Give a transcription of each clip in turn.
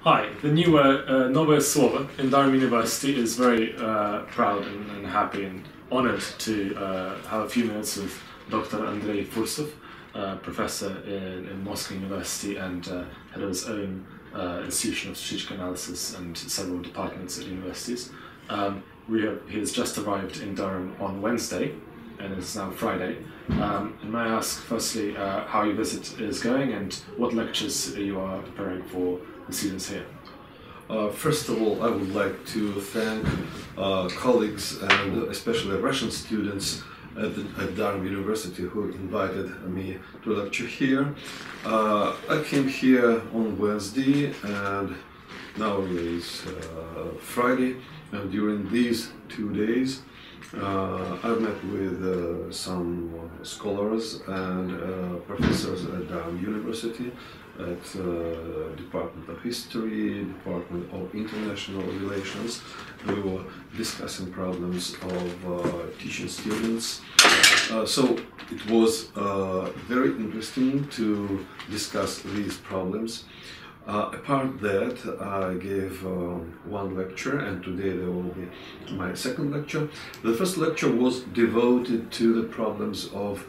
Hi, the new Novoe Slovo in Durham University is very proud and happy and honoured to have a few minutes with Dr. Andrey Fursov, professor in Moscow University and head of his own institution of strategic analysis and several departments at universities. He has just arrived in Durham on Wednesday and it's now Friday. And may I ask firstly how your visit is going and what lectures you are preparing for the students here? First of all, I would like to thank colleagues and especially Russian students at Durham University who invited me to lecture here. I came here on Wednesday and now it is Friday, and during these 2 days I've met with some scholars and professors at Durham University, at Department of History, Department of International Relations. We were discussing problems of teaching students. So it was very interesting to discuss these problems. Apart that, I gave one lecture, and today there will be my second lecture. The first lecture was devoted to the problems of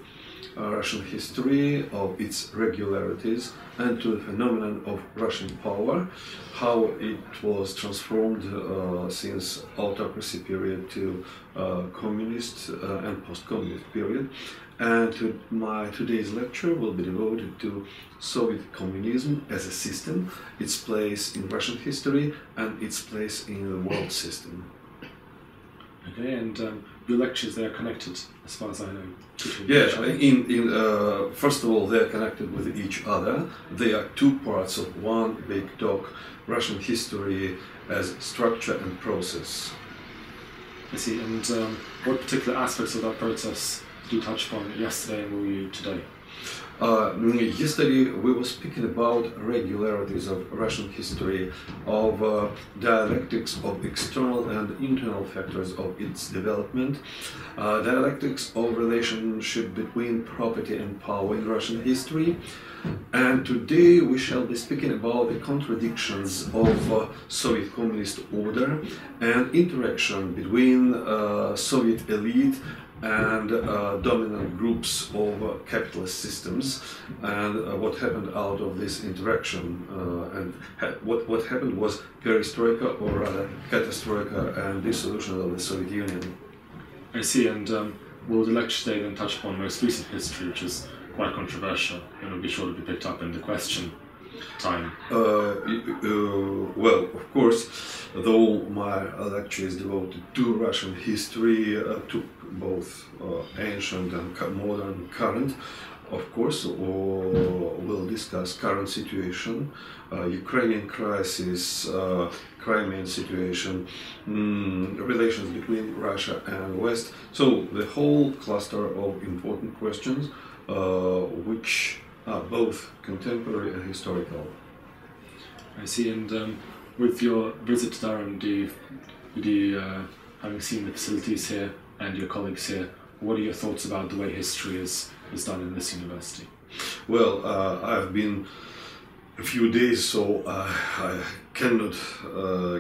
Russian history, of its regularities, and to the phenomenon of Russian power, how it was transformed since autocracy period to communist and post-communist period. And my today's lecture will be devoted to Soviet communism as a system, its place in Russian history, and its place in the world system. Okay, and your lectures, they are connected, as far as I know. Yeah, first of all, they are connected with each other. They are two parts of one big talk, Russian history as structure and process. I see, and what particular aspects of that process did you touch upon yesterday and will you today? Yesterday we were speaking about regularities of Russian history, of dialectics of external and internal factors of its development, dialectics of relationship between property and power in Russian history. And today we shall be speaking about the contradictions of Soviet communist order and interaction between Soviet elite and dominant groups of capitalist systems, and what happened out of this interaction, and what happened was perestroika, or rather catastroika, and dissolution of the Soviet Union. I see, and will the lecture today then touch upon most recent history, which is quite controversial, and will be sure to be picked up in the question time? Well, of course, though my lecture is devoted to Russian history, to both ancient and modern, current, of course, we'll discuss current situation, Ukrainian crisis, Crimean situation, relations between Russia and West. So the whole cluster of important questions, which are both contemporary and historical. I see, and with your visit to Durham, having seen the facilities here and your colleagues here, what are your thoughts about the way history is done in this university? Well, I've been a few days, so I cannot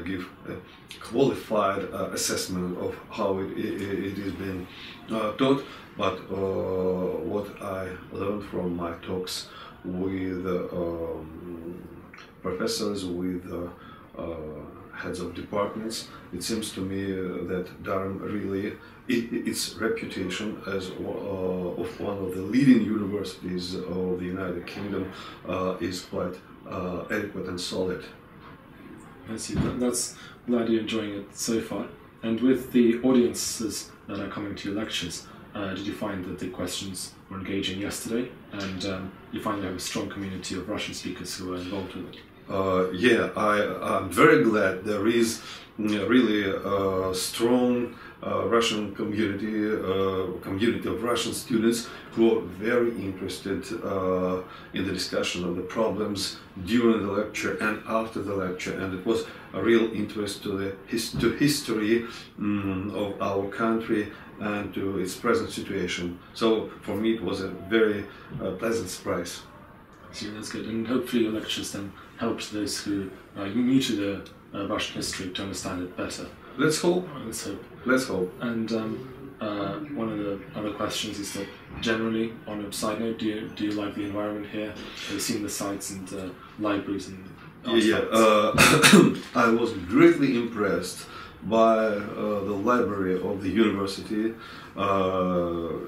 give a qualified assessment of how it is being taught, but what I learned from my talks with professors, with heads of departments, it seems to me that Durham really, its reputation as of one of the leading universities of the United Kingdom is quite adequate and solid. I see, that's glad you're enjoying it so far. And with the audiences that are coming to your lectures, did you find that the questions were engaging yesterday, and you find you have a strong community of Russian speakers who are involved with it? Yeah, I'm very glad there is really a strong Russian community of Russian students who are very interested in the discussion of the problems during the lecture and after the lecture, and it was a real interest to the history of our country and to its present situation. So for me it was a very pleasant surprise. So that's good, and hopefully your lectures then helped those who are new to the Russian history to understand it better. Let's hope. Let's hope. Let's hope. And one of the other questions is that generally, on a side note, do you like the environment here? Have you seen the sites and libraries and I was greatly impressed by the library of the university.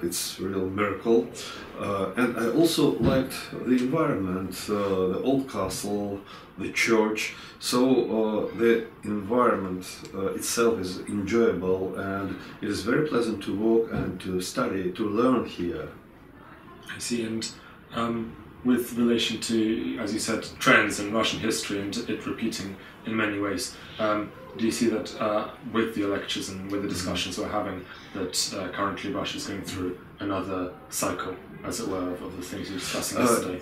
It's a real miracle. And I also liked the environment, the old castle, the church. So the environment itself is enjoyable, and it is very pleasant to walk and to study, to learn here. I see. And with relation to, as you said, trends in Russian history and it repeating in many ways, do you see that with the lectures and with the discussions we're having, that currently Russia is going through another cycle, as it were, of the things you were discussing yesterday?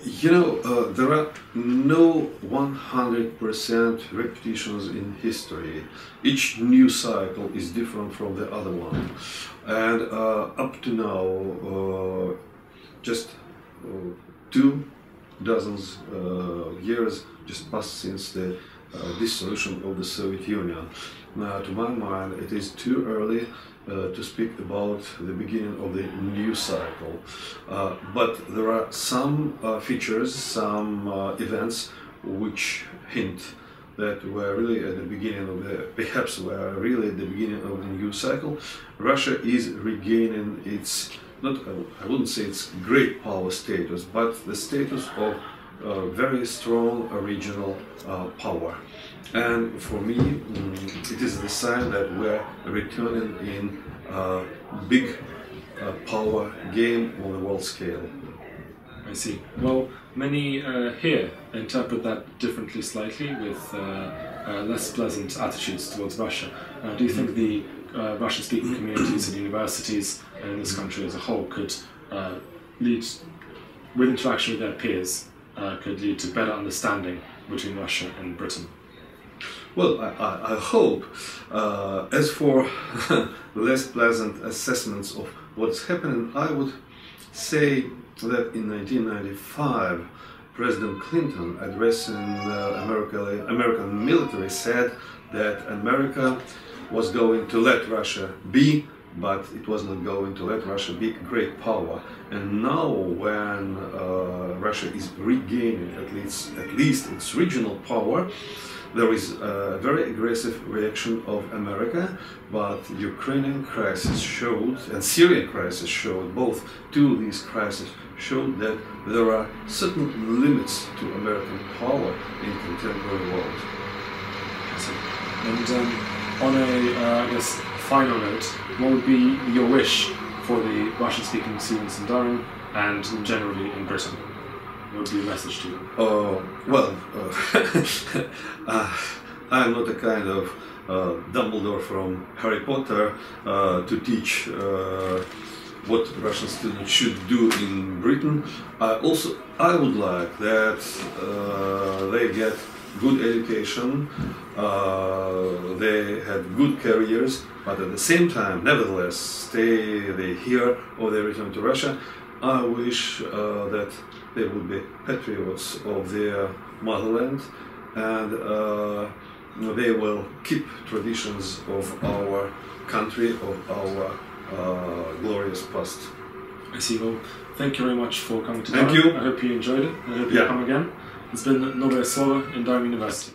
There are no 100% repetitions in history. Each new cycle is different from the other one. And up to now, just 24 years just passed since the dissolution of the Soviet Union. Now, to my mind, it is too early to speak about the beginning of the new cycle. But there are some features, some events which hint that we're really at the beginning of perhaps we're really at the beginning of the new cycle. Russia is regaining its, I wouldn't say it's great power status, but the status of very strong regional power. And for me, it is the sign that we're returning in a big power game on the world scale. I see. Well, many here interpret that differently slightly, with less pleasant attitudes towards Russia. Do you think the Russian-speaking communities and universities in this country as a whole could lead, with interaction with their peers, could lead to better understanding between Russia and Britain? Well, I hope. As for less pleasant assessments of what's happening, I would say that in 1995, President Clinton, addressing American military, said that America was going to let Russia be, but it was not going to let Russia be a great power. And now, when Russia is regaining at least its regional power, there is a very aggressive reaction of America. But the Ukrainian crisis showed, and Syrian crisis showed, both two of these crises showed that there are certain limits to American power in contemporary world. And on a I guess, final note, what would be your wish for the Russian-speaking students in Durham and generally in Britain? What would be your message to them? I'm not a kind of Dumbledore from Harry Potter to teach what Russian students should do in Britain. I would like that they get good education, they had good careers, but at the same time, nevertheless, stay here or they return to Russia. I wish that they would be patriots of their motherland, and they will keep traditions of our country, of our glorious past. I see. Well, thank you very much for coming to Thank Durham. you. I hope you enjoyed it. I hope you come again. It's been Novoe Slovo in Durham University.